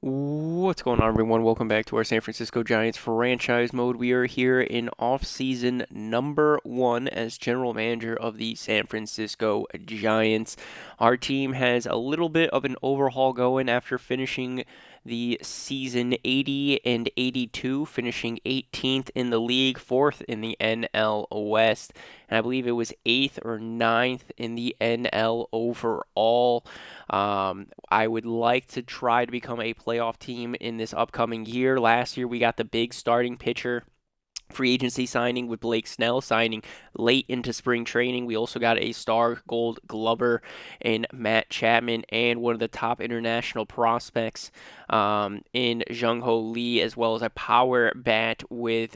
What's going on, everyone? Welcome back to our San Francisco Giants franchise mode. We are here in off-season number one as general manager of the San Francisco Giants. Our team has a little bit of an overhaul going after finishing the season 80 and 82, finishing 18th in the league, 4th in the NL West, and I believe it was 8th or 9th in the NL overall. I would like to try to become a playoff team in this upcoming year. Last year, we got the big starting pitcher free agency signing with Blake Snell signing late into spring training. We also got a star gold glover in Matt Chapman and one of the top international prospects in Jung Ho Lee, as well as a power bat with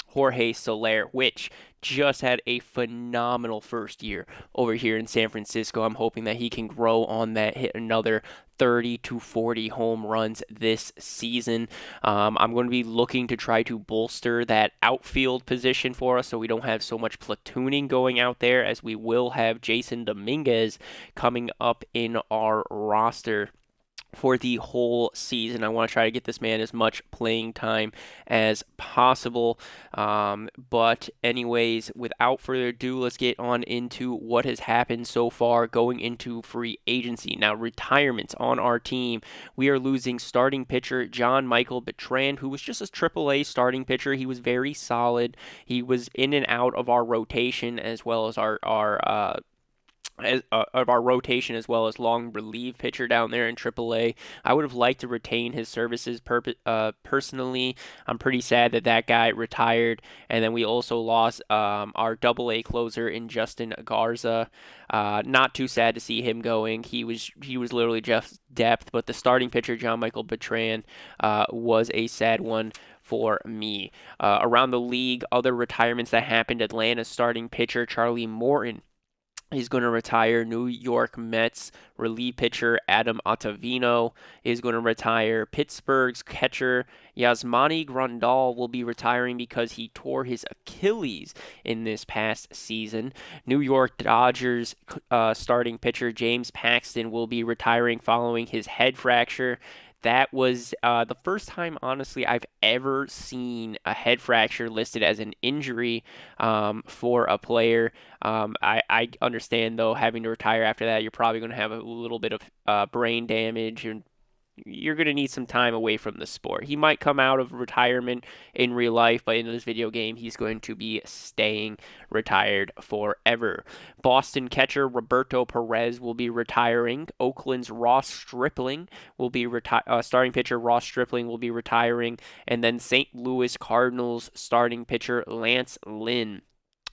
Jorge Soler, which just had a phenomenal first year over here in San Francisco. I'm hoping that he can grow on that, hit another 30 to 40 home runs this season. I'm going to be looking to try to bolster that outfield position for us so we don't have so much platooning going out there, as we will have Jason Dominguez coming up in our roster for the whole season. I want to try to get this man as much playing time as possible. But anyways, without further ado, let's get on into what has happened so far going into free agency. Now, retirements on our team. We are losing starting pitcher John Michael Bertrand, who was just a AAA starting pitcher. He was very solid. He was in and out of our rotation as well as of our rotation, as well as long relief pitcher down there in AAA. I would have liked to retain his services personally. I'm pretty sad that that guy retired. And then we also lost our AA closer in Justin Garza. Not too sad to see him going. He was literally just depth, but the starting pitcher John Michael Bertrand was a sad one for me. Around the league, other retirements that happened: Atlanta starting pitcher Charlie Morton, he's going to retire. New York Mets relief pitcher Adam Ottavino is going to retire. Pittsburgh's catcher Yasmani Grandal will be retiring because he tore his Achilles in this past season. New York Dodgers starting pitcher James Paxton will be retiring following his head fracture. That was the first time, honestly, I've ever seen a head fracture listed as an injury for a player. I understand, though, having to retire after that, you're probably going to have a little bit of brain damage, and you're going to need some time away from the sport. He might come out of retirement in real life, but in this video game, he's going to be staying retired forever. Boston catcher Roberto Perez will be retiring. Oakland's Ross Stripling will be starting pitcher Ross Stripling will be retiring, and then St. Louis Cardinals starting pitcher Lance Lynn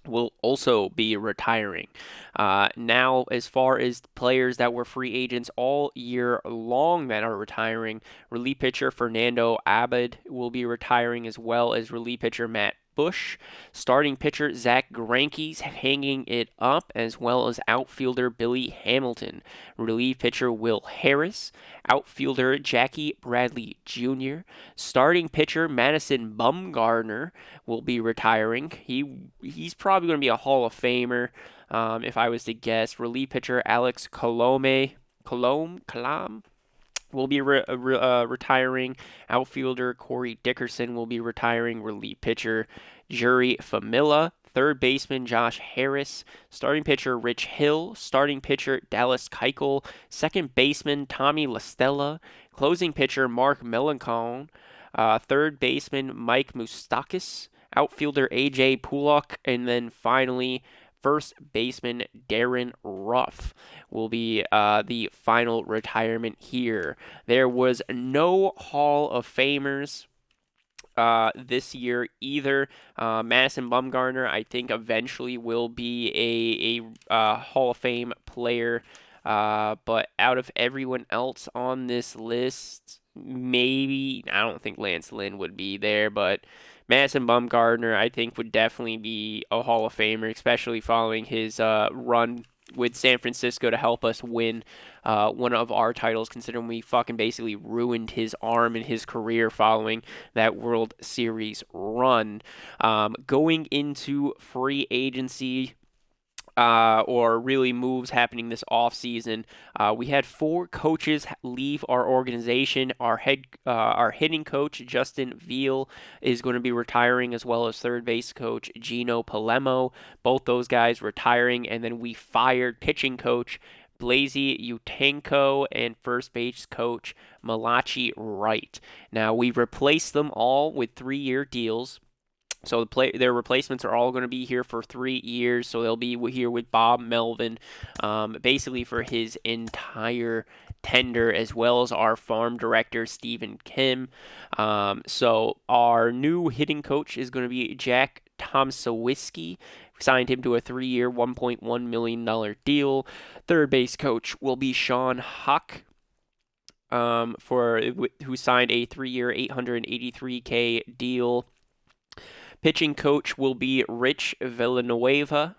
will also be retiring. Now, as far as players that were free agents all year long that are retiring, relief pitcher Fernando Abad will be retiring, as well as relief pitcher Matt Bush. Starting pitcher Zach Greinke's hanging it up, as well as outfielder Billy Hamilton. Relief pitcher Will Harris. Outfielder Jackie Bradley Jr. Starting pitcher Madison Bumgarner will be retiring. He's probably going to be a Hall of Famer, if I was to guess. Relief pitcher Alex Colom will be retiring. Outfielder Corey Dickerson will be retiring. Relief pitcher Juri Famila. Third baseman Josh Harris. Starting pitcher Rich Hill. Starting pitcher Dallas Keuchel. Second baseman Tommy LaStella. Closing pitcher Mark Melancon. Third baseman Mike Moustakas. Outfielder AJ Pulak. And then finally, first baseman Darren Ruff will be the final retirement here. There was no Hall of Famers this year either. Madison Bumgarner, I think, eventually will be a Hall of Fame player. But out of everyone else on this list, maybe, I don't think Lance Lynn would be there, but Madison Bumgarner, I think, would definitely be a Hall of Famer, especially following his run with San Francisco to help us win one of our titles, considering we fucking basically ruined his arm and his career following that World Series run. Going into free agency, or really moves happening this offseason. We had 4 coaches leave our organization. Our hitting coach Justin Veal is going to be retiring, as well as third base coach Gino Palermo. Both those guys retiring, and then we fired pitching coach Blazy Utenko and first base coach Malachi Wright. Now we replaced them all with 3-year deals. So their replacements are all going to be here for 3 years. So they'll be here with Bob Melvin, basically for his entire tender, as well as our farm director Stephen Kim. So our new hitting coach is going to be Jack Tomsawicki. We signed him to a 3-year, $1.1 million deal. Third base coach will be Sean Huck. Who signed a 3-year, $883K deal. Pitching coach will be Rich Villanueva,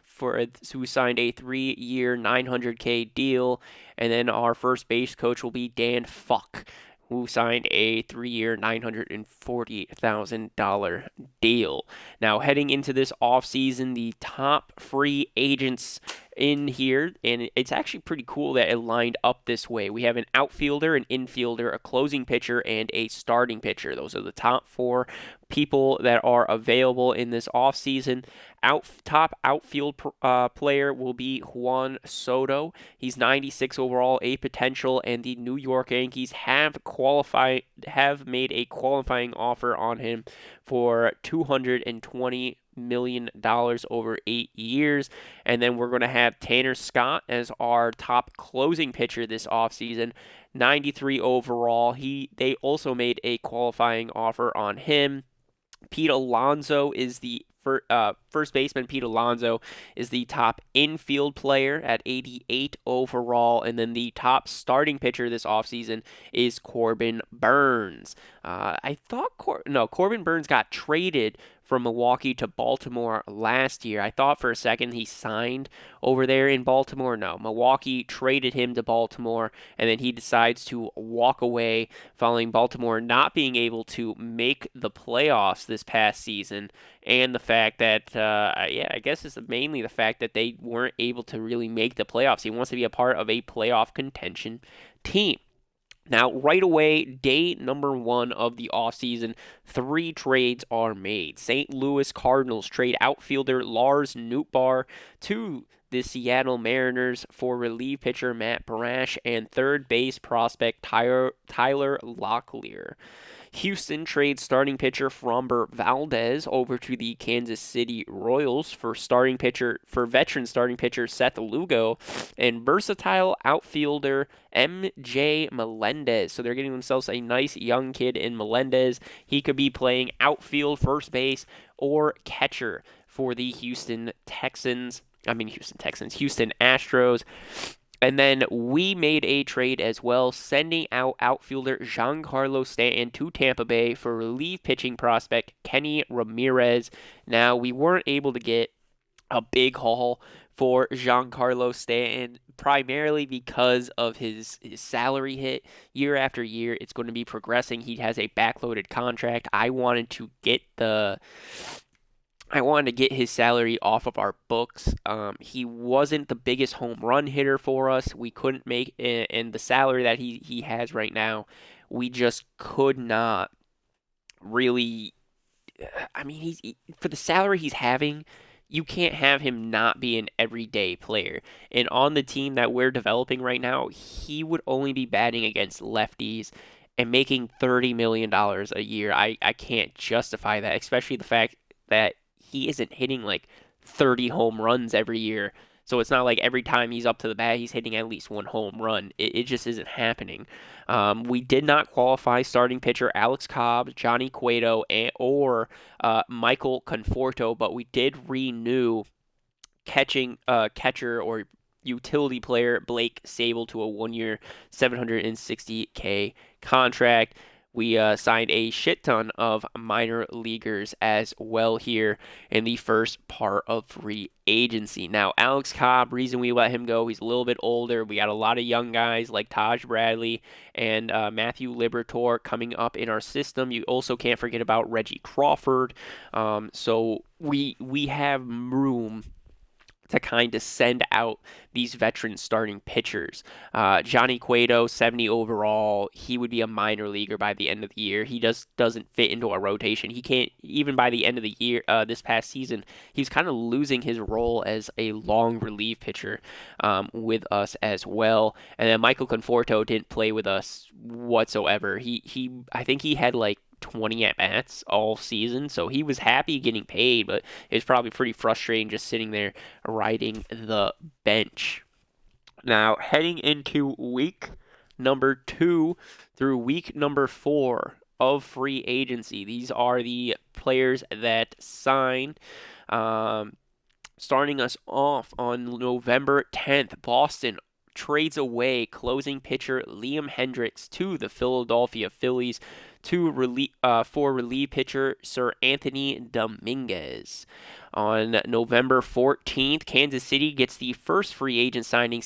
who signed a 3-year, $900K deal. And then our first base coach will be Dan Fuck, who signed a 3-year, $940,000 deal. Now, heading into this offseason, the top free agents in here, and it's actually pretty cool that it lined up this way. We have an outfielder, an infielder, a closing pitcher, and a starting pitcher. Those are the top 4 people that are available in this offseason. Top outfield player will be Juan Soto. He's 96 overall, a potential, and the New York Yankees have made a qualifying offer on him for $220 million over 8 years. And then we're going to have Tanner Scott as our top closing pitcher this offseason, 93 overall. They also made a qualifying offer on him. Pete Alonso is the first baseman. Pete Alonso is the top infield player at 88 overall. And then the top starting pitcher this offseason is Corbin Burnes. Corbin Burnes got traded from Milwaukee to Baltimore last year. I thought for a second he signed over there in Baltimore. No, Milwaukee traded him to Baltimore, and then he decides to walk away following Baltimore not being able to make the playoffs this past season, and the fact that, I guess it's mainly the fact that they weren't able to really make the playoffs. He wants to be a part of a playoff contention team. Now, right away, day number 1 of the offseason, 3 trades are made. St. Louis Cardinals trade outfielder Lars Nootbaar to the Seattle Mariners for relief pitcher Matt Brash and third base prospect Tyler Locklear. Houston trades starting pitcher Framber Valdez over to the Kansas City Royals for veteran starting pitcher Seth Lugo and versatile outfielder MJ Melendez. So they're getting themselves a nice young kid in Melendez. He could be playing outfield, first base, or catcher for the Houston Astros. And then we made a trade as well, sending out outfielder Giancarlo Stanton to Tampa Bay for relief pitching prospect Kenny Ramirez. Now, we weren't able to get a big haul for Giancarlo Stanton, primarily because of his salary hit year after year. It's going to be progressing. He has a backloaded contract. I wanted to get his salary off of our books. He wasn't the biggest home run hitter for us. We couldn't make, and the salary that he has right now, we just could not really. I mean, for the salary he's having, you can't have him not be an everyday player. And on the team that we're developing right now, he would only be batting against lefties and making $30 million a year. I can't justify that, especially the fact that he isn't hitting like 30 home runs every year. So it's not like every time he's up to the bat, he's hitting at least 1 home run. It just isn't happening. We did not qualify starting pitcher Alex Cobb, Johnny Cueto, or Michael Conforto, but we did renew catcher or utility player Blake Sable to a 1-year, $760K contract. We signed a shit ton of minor leaguers as well here in the first part of free agency. Now, Alex Cobb, reason we let him go, he's a little bit older. We got a lot of young guys like Taj Bradley and Matthew Liberatore coming up in our system. You also can't forget about Reggie Crawford. So we have room to kind of send out these veteran starting pitchers. Johnny Cueto, 70 overall, he would be a minor leaguer by the end of the year. He just doesn't fit into a rotation. He can't, even by the end of the year, this past season, he's kind of losing his role as a long relief pitcher with us as well. And then Michael Conforto didn't play with us whatsoever. I think he had like 20 at bats all season, so he was happy getting paid, but it was probably pretty frustrating just sitting there riding the bench. Now, heading into week number 2 through week number 4 of free agency, these are the players that signed. Starting us off on November 10th, Boston trades away closing pitcher Liam Hendriks to the Philadelphia Phillies for relief pitcher Sir Anthony Dominguez. On November 14th, Kansas City gets the first free agent signing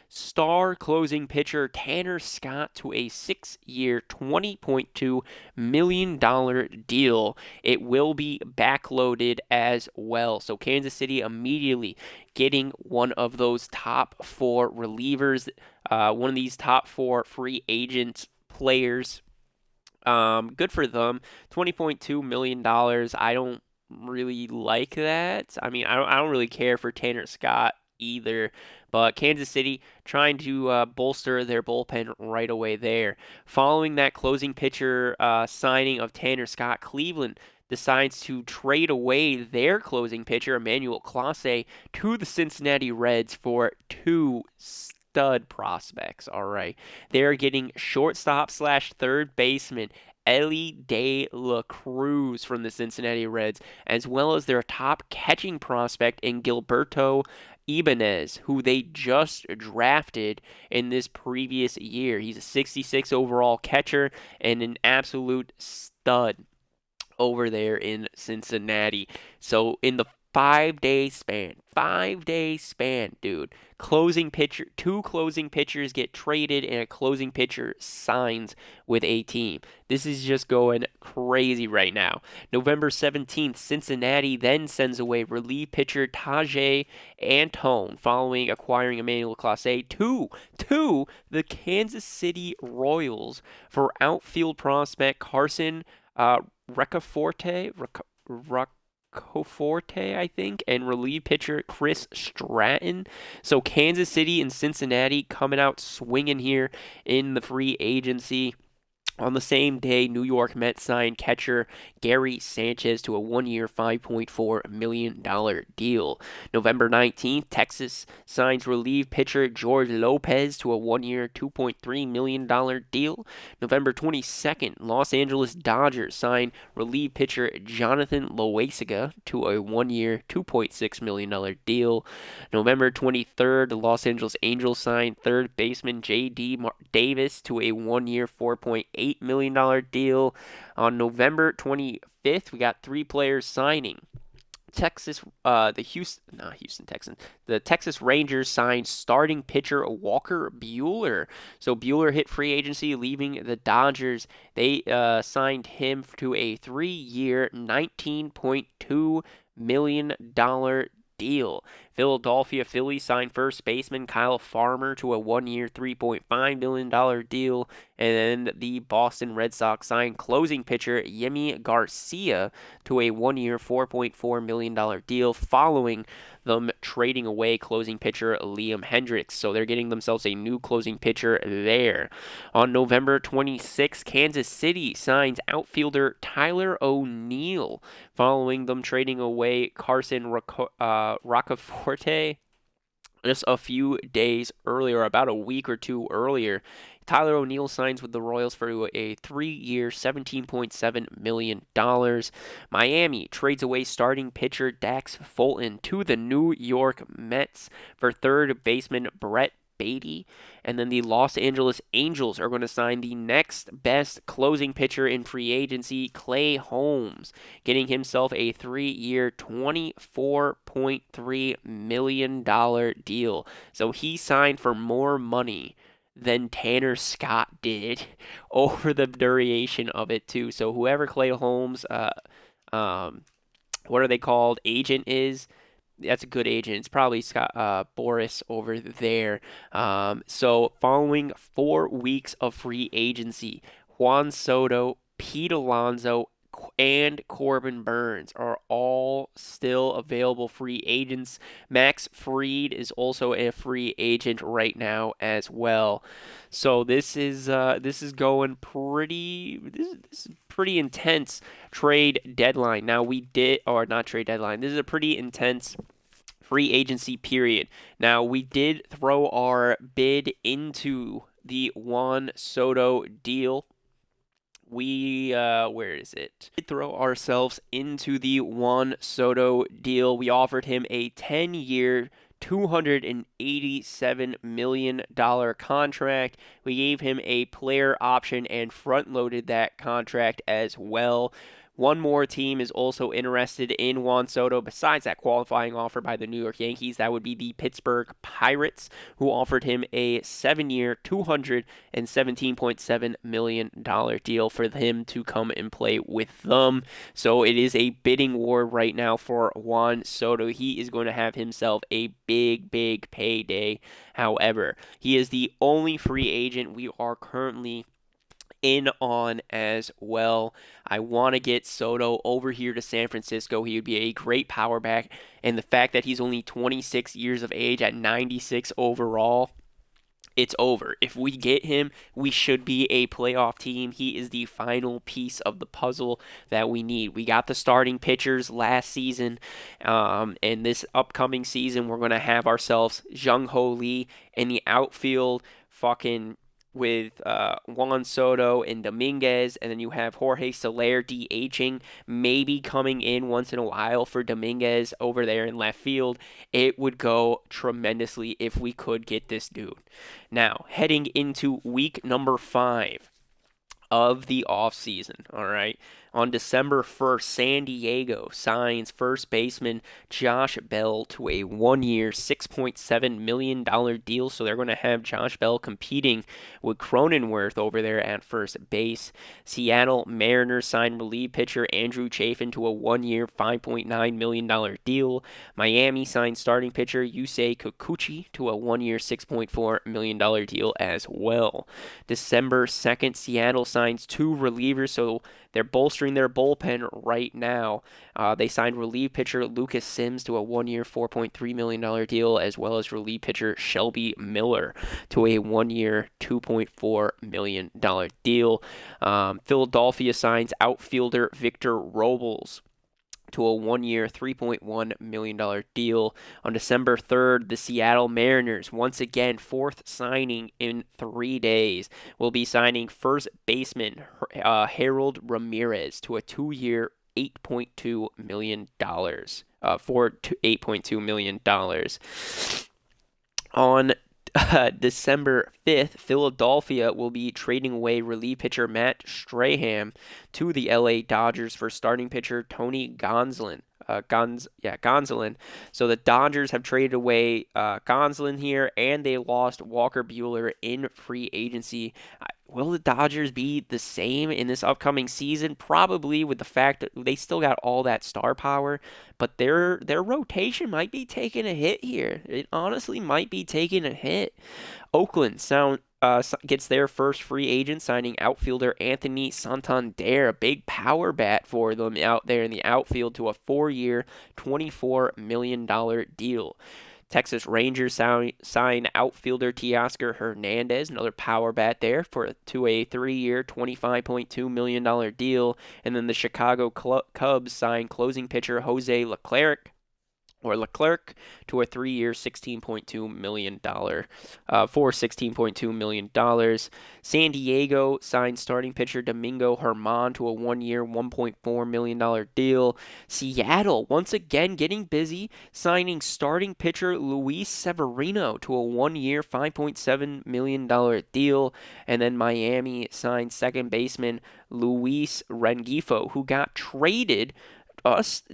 star closing pitcher Tanner Scott to a 6-year, $20.2 million deal. It will be backloaded as well. So Kansas City immediately getting one of those top 4 relievers, one of these top 4 free agent players. Good for them. $20.2 million. I don't really like that. I mean, I don't really care for Tanner Scott either. But Kansas City trying to bolster their bullpen right away there. Following that closing pitcher signing of Tanner Scott, Cleveland decides to trade away their closing pitcher, Emmanuel Clase, to the Cincinnati Reds for 2 stud prospects. All right. They're getting shortstop / third baseman Elly De La Cruz from the Cincinnati Reds, as well as their top catching prospect in Gilberto Ibanez, who they just drafted in this previous year. He's a 66 overall catcher and an absolute stud over there in Cincinnati. So in the 5-day span, dude, two closing pitchers get traded and a closing pitcher signs with a team. This is just going crazy right now. November 17th, Cincinnati then sends away relief pitcher Tajay Antone following acquiring Emmanuel Clase to the Kansas City Royals for outfield prospect Carson Roccaforte, I think, and relief pitcher Chris Stratton. So Kansas City and Cincinnati coming out swinging here in the free agency. On the same day, New York Mets signed catcher Gary Sanchez to a 1-year, $5.4 million deal. November 19th, Texas signs relief pitcher George Lopez to a 1-year, $2.3 million deal. November 22nd, Los Angeles Dodgers signed relief pitcher Jonathan Loaisiga to a 1-year, $2.6 million deal. November 23rd, the Los Angeles Angels signed third baseman J.D. Davis to a 1-year, $4.8 million deal. On November 25th, we got 3 players signing. The Texas Rangers signed starting pitcher Walker Buehler. So Buehler hit free agency, leaving the Dodgers. They signed him to a 3-year, $19.2 million deal. Philadelphia Phillies signed first baseman Kyle Farmer to a 1-year, $3.5 million deal. And then the Boston Red Sox signed closing pitcher Yimi Garcia to a 1-year, $4.4 million deal following them trading away closing pitcher Liam Hendriks. So they're getting themselves a new closing pitcher there. On November 26th, Kansas City signs outfielder Tyler O'Neill following them trading away Carson Roccaforte just a few days earlier, about a week or two earlier. Tyler O'Neill signs with the Royals for a 3-year, $17.7 million. Miami trades away starting pitcher Dax Fulton to the New York Mets for third baseman Brett Beatty. And then the Los Angeles Angels are going to sign the next best closing pitcher in free agency, Clay Holmes, getting himself a 3-year, $24.3 million deal. So he signed for more money than Tanner Scott did over the duration of it too. So whoever Clay Holmes, what are they called, agent is, that's a good agent. It's probably Scott Boris over there. So following 4 weeks of free agency, Juan Soto, Pete Alonso, and Corbin Burns are all still available free agents. Max Fried is also a free agent right now as well. So this is going pretty this is pretty intense trade deadline. Now we did or not trade deadline. This is a pretty intense free agency period. Now we did throw our bid into the Juan Soto deal. Where is it? We did throw ourselves into the Juan Soto deal. We offered him a 10-year, $287 million contract. We gave him a player option and front loaded that contract as well. One more team is also interested in Juan Soto besides that qualifying offer by the New York Yankees. That would be the Pittsburgh Pirates, who offered him a 7-year, $217.7 million deal for him to come and play with them. So it is a bidding war right now for Juan Soto. He is going to have himself a big, big payday. However, he is the only free agent we are currently in on as well. I want to get Soto over here to San Francisco. He would be a great power back. And the fact that he's only 26 years of age at 96 overall, it's over. If we get him, we should be a playoff team. He is the final piece of the puzzle that we need. We got the starting pitchers last season, and this upcoming season, we're going to have ourselves Jung Ho Lee in the outfield, fucking with Juan Soto and Dominguez, and then you have Jorge Soler DHing, maybe coming in once in a while for Dominguez over there in left field. It would go tremendously if we could get this dude. Now, heading into week number 5 of the offseason, all right? On December 1st, San Diego signs first baseman Josh Bell to a 1-year, $6.7 million deal. So they're going to have Josh Bell competing with Cronenworth over there at first base. Seattle Mariners signed relief pitcher Andrew Chafin to a 1-year, $5.9 million deal. Miami signed starting pitcher Yusei Kikuchi to a 1-year, $6.4 million deal as well. December 2nd, Seattle signs 2 relievers, so they're bolstering their bullpen right now. They signed relief pitcher Lucas Sims to a 1-year, $4.3 million deal, as well as relief pitcher Shelby Miller to a 1-year, $2.4 million deal. Philadelphia signs outfielder Victor Robles to a 1-year, $3.1 million deal. On December 3rd, the Seattle Mariners, once again, 4th signing in 3 days, will be signing first baseman Harold Ramirez to a 2-year, $8.2 million. For $8.2 million. On December 5th, Philadelphia will be trading away relief pitcher Matt Strahan to the LA Dodgers for starting pitcher Tony Gonsolin. Gonsolin. So the Dodgers have traded away Gonsolin here, and they lost Walker Buehler in free agency. Will the Dodgers be the same in this upcoming season? Probably, with the fact that they still got all that star power, but their rotation might be taking a hit here. It honestly might be taking a hit. Oakland gets their first free agent, signing outfielder Anthony Santander, a big power bat for them out there in the outfield, to a 4-year, $24 million deal. Texas Rangers sign outfielder Teoscar Hernandez, another power bat there, to a 3-year, $25.2 million deal. And then the Chicago Cubs sign closing pitcher Jose Leclerc to a 3-year, $16.2 million for $16.2 million. San Diego signed starting pitcher Domingo Germán to a 1-year, $1.4 million deal. Seattle, once again getting busy, signing starting pitcher Luis Severino to a 1-year, $5.7 million deal. And then Miami signed second baseman Luis Rengifo, who got traded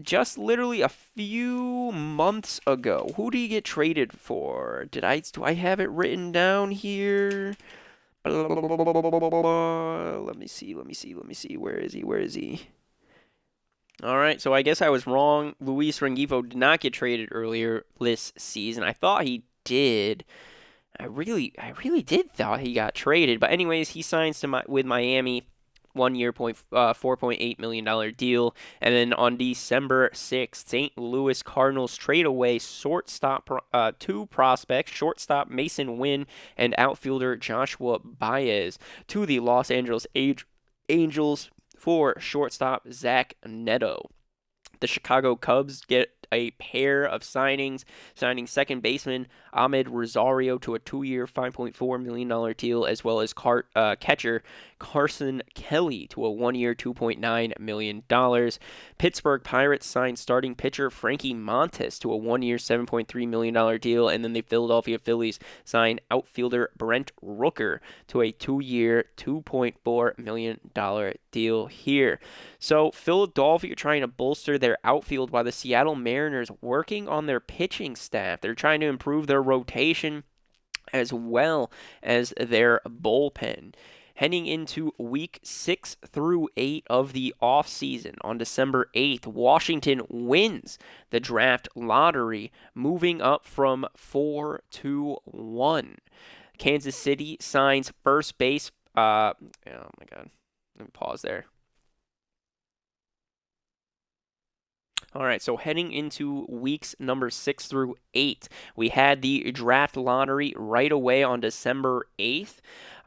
just literally a few months ago. Who did he get traded for? Do I have it written down here? Let me see. Where is he? All right, so I guess I was wrong. Luis Rengifo did not get traded earlier this season. I thought he did. I really did thought he got traded. But anyways, he signs with Miami, 1 year, $4.8 million deal, and then on December 6th, St. Louis Cardinals trade away two prospects, shortstop Mason Wynn and outfielder Joshua Baez to the Los Angeles Angels for shortstop Zach Neto. The Chicago Cubs get a pair of signings, signing second baseman Ahmed Rosario to a 2 year, $5.4 million deal, as well as catcher Carson Kelly to a 1 year, $2.9 million. Pittsburgh Pirates signed starting pitcher Frankie Montes to a 1 year, $7.3 million deal, and then the Philadelphia Phillies signed outfielder Brent Rooker to a 2 year, $2.4 million deal here. So Philadelphia trying to bolster their outfield while the Seattle Mariners working on their pitching staff. They're trying to improve their rotation as well as their bullpen. Heading into week 6 through 8 of the offseason on December 8th, Washington wins the draft lottery, moving up from 4 to 1. Kansas City signs first base. Oh my God. Let me pause there. All right, so heading into weeks number 6 through 8, we had the draft lottery right away on December 8th.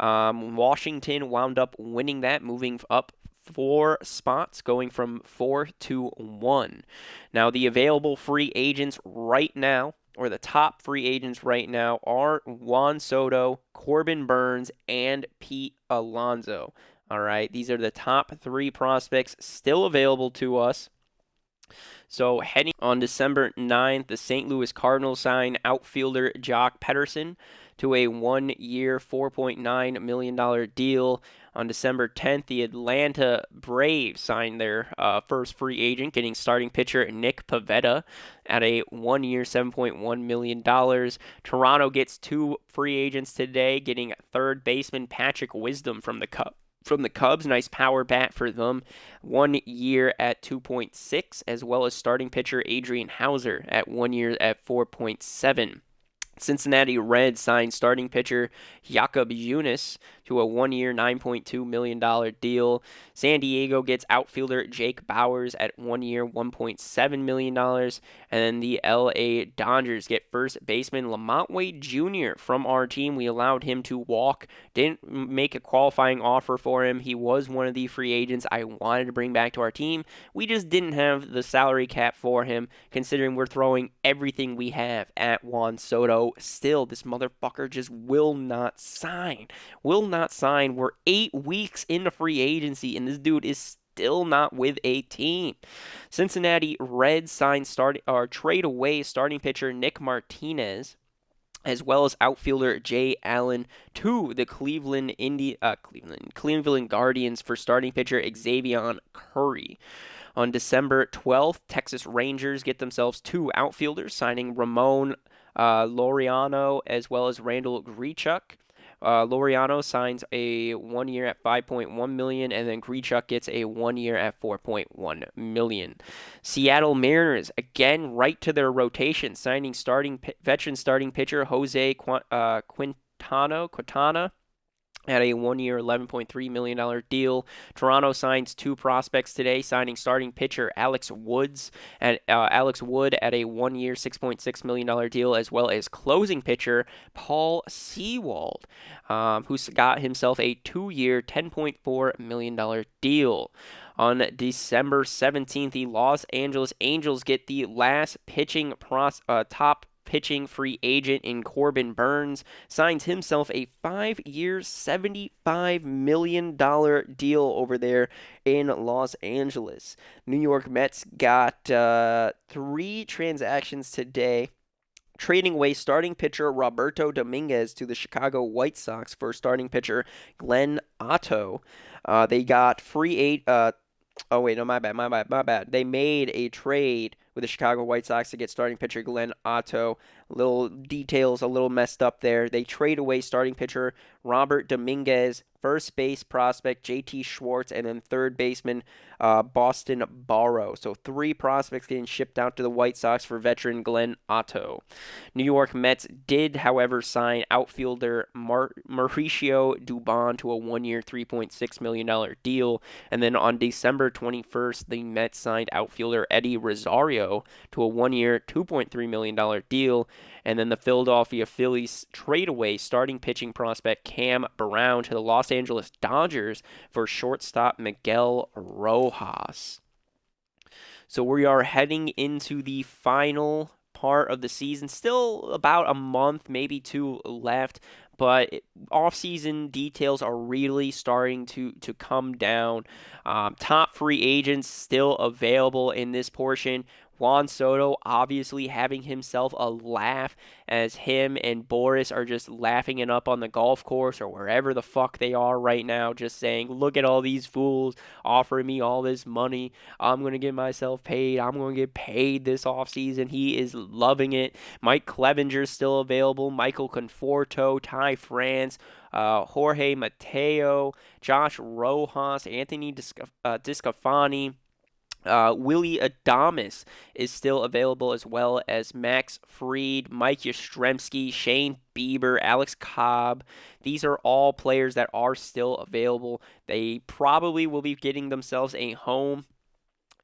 Washington wound up winning that, moving up 4 spots, going from 4 to 1. Now, the available free agents right now, or the top free agents right now, are Juan Soto, Corbin Burnes, and Pete Alonso. All right, these are the top 3 prospects still available to us. So heading on December 9th, the St. Louis Cardinals sign outfielder Jock Pederson to a 1 year, $4.9 million deal. On December 10th, the Atlanta Braves signed their first free agent, getting starting pitcher Nick Pivetta at a 1 year, $7.1 million. Toronto gets 2 free agents today, getting third baseman Patrick Wisdom from the Cubs, nice power bat for them. 1 year at 2.6, as well as starting pitcher Adrian Hauser at 1 year at 4.7. Cincinnati Reds signed starting pitcher Jakob Junis to a 1 year, $9.2 million deal. San Diego gets outfielder Jake Bauers at 1 year, $1.7 million. And then the LA Dodgers get first baseman Lamont Wade Jr. from our team. We allowed him to walk, didn't make a qualifying offer for him. He was one of the free agents I wanted to bring back to our team. We just didn't have the salary cap for him, considering we're throwing everything we have at Juan Soto. Still, this motherfucker just will not sign. We're 8 weeks into free agency, and this dude is still not with a team. Cincinnati Reds trade away starting pitcher Nick Martinez, as well as outfielder Jay Allen to the Cleveland Guardians for starting pitcher Xavier Curry. On December 12th, Texas Rangers get themselves 2 outfielders, signing Ramon Laureano as well as Randall Grichuk. Laureano signs a 1 year at $5.1 million, and then Grichuk gets a 1 year at $4.1 million. Seattle Mariners again right to their rotation, signing veteran starting pitcher Jose Quintana at a 1 year, $11.3 million deal. Toronto signs 2 prospects today, signing starting pitcher Alex Wood at a 1 year, $6.6 million deal, as well as closing pitcher Paul Sewald, who's got himself a 2 year, $10.4 million deal. On December 17th, the Los Angeles Angels get the last top pitching free agent in Corbin Burnes, signs himself a 5 year, $75 million deal over there in Los Angeles. New York Mets got 3 transactions today, trading away starting pitcher Roberto Dominguez to the Chicago White Sox for starting pitcher Glenn Otto. They got oh wait, no, my bad. They made a trade with the Chicago White Sox to get starting pitcher Glenn Otto. Little details a little messed up there. They trade away starting pitcher Robert Dominguez, first base prospect JT Schwartz, and then third baseman Boston Barrow. So 3 prospects getting shipped out to the White Sox for veteran Glenn Otto. New York Mets did, however, sign outfielder Mauricio Dubon to a 1-year, $3.6 million deal. And then on December 21st, the Mets signed outfielder Eddie Rosario to a 1-year, $2.3 million deal. And then the Philadelphia Phillies trade away starting pitching prospect Cam Brown to the Los Angeles Dodgers for shortstop Miguel Rojas. So we are heading into the final part of the season. Still about a month, maybe 2 left, but off-season details are really starting to come down. Top free agents still available in this portion. Juan Soto obviously having himself a laugh as him and Boris are just laughing it up on the golf course or wherever the fuck they are right now, just saying, look at all these fools offering me all this money. I'm going to get myself paid. I'm going to get paid this offseason. He is loving it. Mike Clevenger's still available. Michael Conforto, Ty France, Jorge Mateo, Josh Rojas, Anthony Discofani. Willie Adames is still available, as well as Max Fried, Mike Yastrzemski, Shane Bieber, Alex Cobb. These are all players that are still available. They probably will be getting themselves a home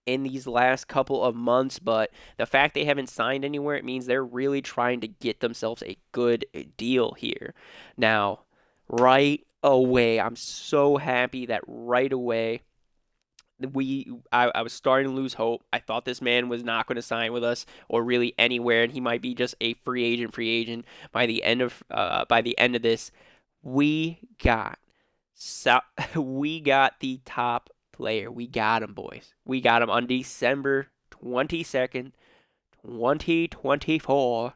in these last couple of months, but the fact they haven't signed anywhere, it means they're really trying to get themselves a good deal here. Now, right away, I'm so happy that right away I was starting to lose hope. I thought this man was not going to sign with us or really anywhere, and he might be just a free agent by the end of this. We got we got the top player. We got him, boys. We got him on December 22nd, 2024.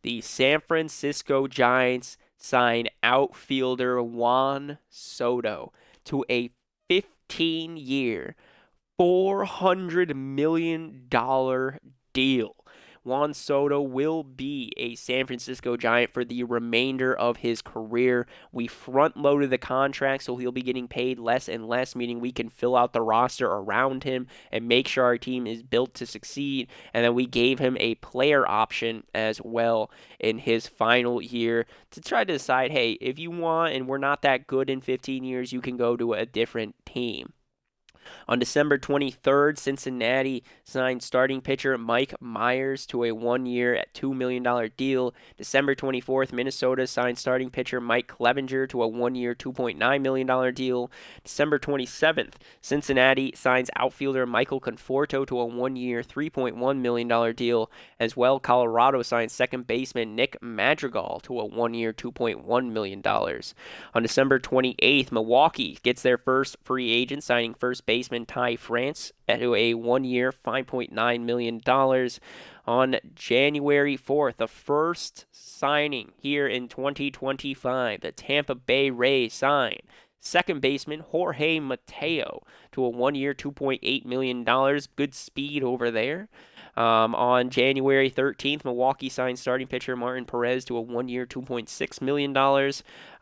The San Francisco Giants signed outfielder Juan Soto to a 15-year, $400 million deal. Juan Soto will be a San Francisco Giant for the remainder of his career. We front-loaded the contract, so he'll be getting paid less and less, meaning we can fill out the roster around him and make sure our team is built to succeed. And then we gave him a player option as well in his final year to try to decide, hey, if you want and we're not that good in 15 years, you can go to a different team. On December 23rd, Cincinnati signed starting pitcher Mike Myers to a 1-year at $2 million deal. December 24th, Minnesota signed starting pitcher Mike Clevenger to a 1-year, $2.9 million deal. December 27th, Cincinnati signs outfielder Michael Conforto to a 1-year, $3.1 million deal. As well, Colorado signs second baseman Nick Madrigal to a 1-year, $2.1 million. On December 28th, Milwaukee gets their first free agent, signing first baseman Ty France to a 1-year, $5.9 million. On January 4th, the first signing here in 2025, the Tampa Bay Rays sign second baseman Jorge Mateo to a 1-year, $2.8 million. Good speed over there. On January 13th, Milwaukee signed starting pitcher Martin Perez to a 1-year, $2.6 million.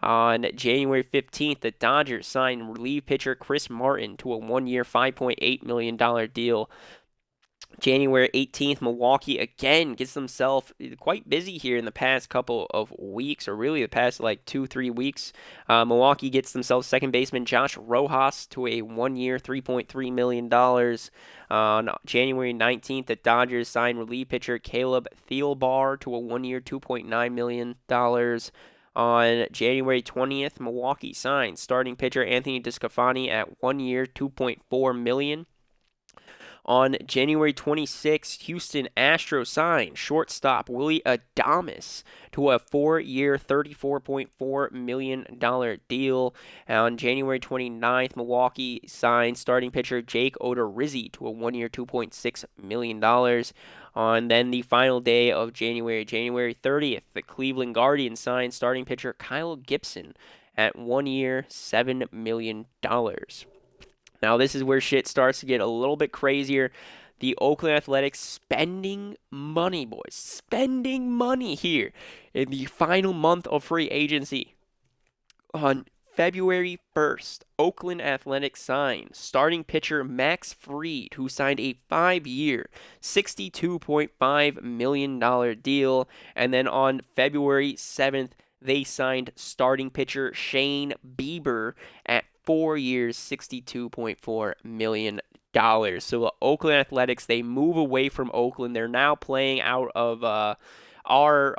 On January 15th, the Dodgers signed relief pitcher Chris Martin to a 1-year, $5.8 million deal. January 18th, Milwaukee again gets themselves quite busy here in the past couple of weeks, or really the past like 2-3 weeks. Milwaukee gets themselves second baseman Josh Rojas to a 1-year, $3.3 million. On January 19th, the Dodgers signed relief pitcher Caleb Thielbar to a 1-year, $2.9 million. On January 20th, Milwaukee signed starting pitcher Anthony Discofani at 1-year, $2.4 million. On January 26th, Houston Astros signed shortstop Willie Adames to a 4-year, $34.4 million deal. On January 29th, Milwaukee signed starting pitcher Jake Odorizzi to a 1-year, $2.6 million. On then the final day of January 30th, the Cleveland Guardians signed starting pitcher Kyle Gibson at 1-year, $7 million. Now, this is where shit starts to get a little bit crazier. The Oakland Athletics spending money, boys. Spending money here in the final month of free agency. On February 1st, Oakland Athletics signed starting pitcher Max Fried, who signed a 5-year, $62.5 million deal. And then on February 7th, they signed starting pitcher Shane Bieber at 4 years, $62.4 million. So the Oakland Athletics, they move away from Oakland. They're now playing out of our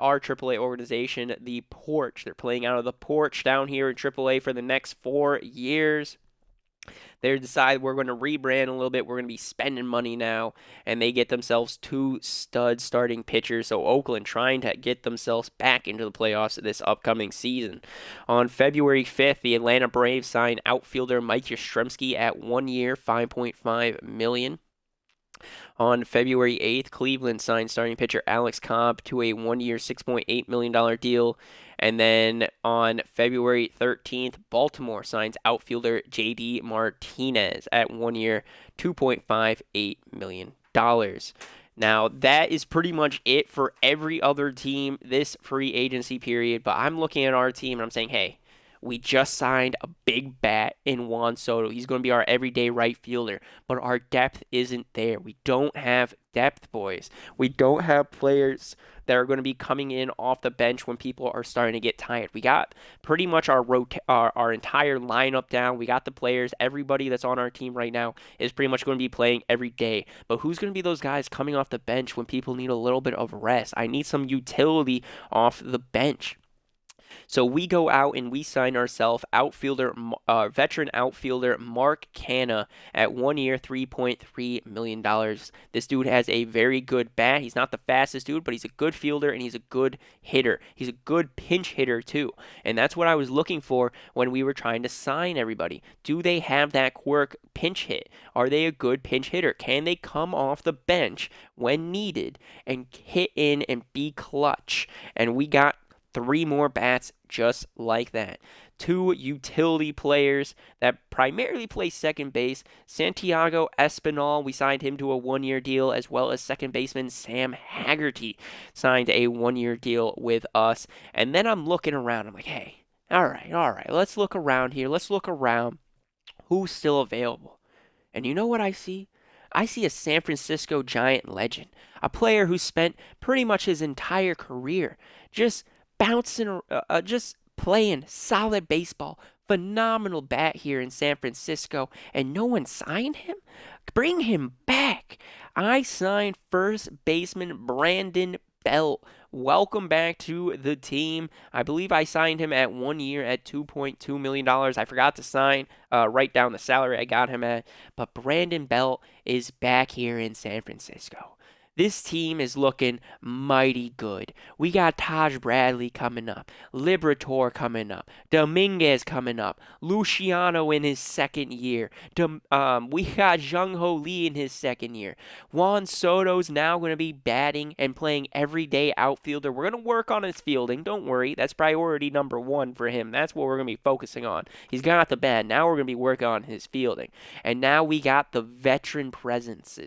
AAA organization, the Porch. They're playing out of the Porch down here in AAA for the next 4 years. They decide we're going to rebrand a little bit. We're going to be spending money now, and they get themselves 2 stud starting pitchers. So Oakland trying to get themselves back into the playoffs this upcoming season. On February 5th, the Atlanta Braves signed outfielder Mike Yastrzemski at 1 year, $5.5 million. On February 8th, Cleveland signed starting pitcher Alex Cobb to a 1 year, $6.8 million deal. And then on February 13th, Baltimore signs outfielder JD Martinez at 1 year, $2.58 million. Now, that is pretty much it for every other team this free agency period. But I'm looking at our team and I'm saying, hey, we just signed a big bat in Juan Soto. He's going to be our everyday right fielder, but our depth isn't there. We don't have depth, boys. We don't have players that are going to be coming in off the bench when people are starting to get tired. We got pretty much our entire lineup down. We got the players. Everybody that's on our team right now is pretty much going to be playing every day. But who's going to be those guys coming off the bench when people need a little bit of rest? I need some utility off the bench. So we go out and we sign ourselves veteran outfielder Mark Canha at 1 year, $3.3 million. This dude has a very good bat. He's not the fastest dude, but he's a good fielder and he's a good hitter. He's a good pinch hitter too. And that's what I was looking for when we were trying to sign everybody. Do they have that quirk pinch hit? Are they a good pinch hitter? Can they come off the bench when needed and hit in and be clutch? And we got 3 more bats just like that. 2 utility players that primarily play second base. Santiago Espinal, we signed him to a 1-year deal, as well as second baseman Sam Haggerty signed a 1-year deal with us. And then I'm looking around. I'm like, hey, all right, let's look around here. Let's look around. Who's still available? And you know what I see? I see a San Francisco Giant legend, a player who spent pretty much his entire career just just playing solid baseball. Phenomenal bat here in San Francisco, and no one signed him? Bring him back. I signed first baseman Brandon Belt. Welcome back to the team. I believe I signed him at 1 year at $2.2 million. I forgot to write down the salary I got him at, but Brandon Belt is back here in San Francisco. This team is looking mighty good. We got Taj Bradley coming up, Liberatore coming up, Dominguez coming up, Luciano in his second year. We got Jung Ho Lee in his second year. Juan Soto's now going to be batting and playing everyday outfielder. We're going to work on his fielding. Don't worry. That's priority number 1 for him. That's what we're going to be focusing on. He's got the bat. Now we're going to be working on his fielding. And now we got the veteran presence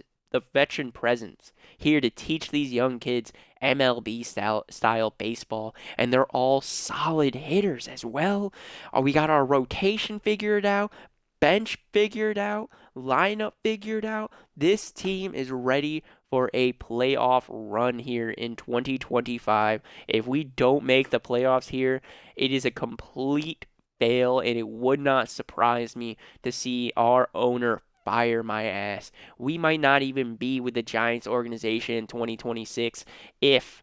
here to teach these young kids MLB style baseball, and they're all solid hitters as well. We got our rotation figured out, bench figured out, lineup figured out. This team is ready for a playoff run here in 2025. If we don't make the playoffs here, it is a complete fail, and it would not surprise me to see our owner fire my ass. We might not even be with the Giants organization in 2026 if,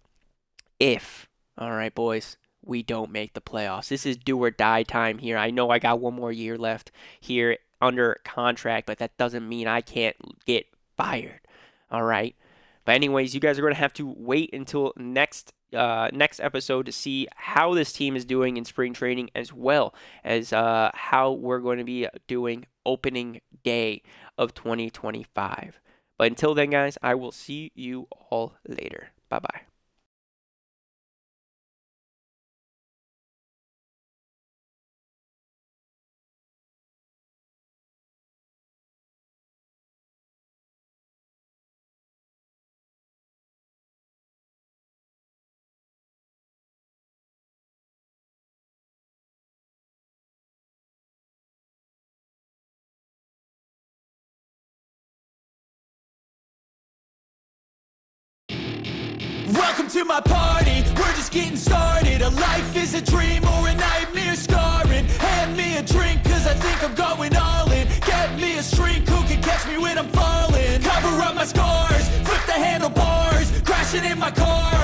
all right, boys, we don't make the playoffs. This is do or die time here. I know I got 1 more year left here under contract, but that doesn't mean I can't get fired. All right. But anyways, you guys are going to have to wait until next episode to see how this team is doing in spring training, as well as how we're going to be doing opening day of 2025. But until then, guys, I will see you all later. Bye-bye. to my party, we're just getting started. A life is a dream or a nightmare scarring. Hand me a drink cause I think I'm going all in. Get me a shrink who can catch me when I'm falling. Cover up my scars, flip the handlebars, crashing in my car,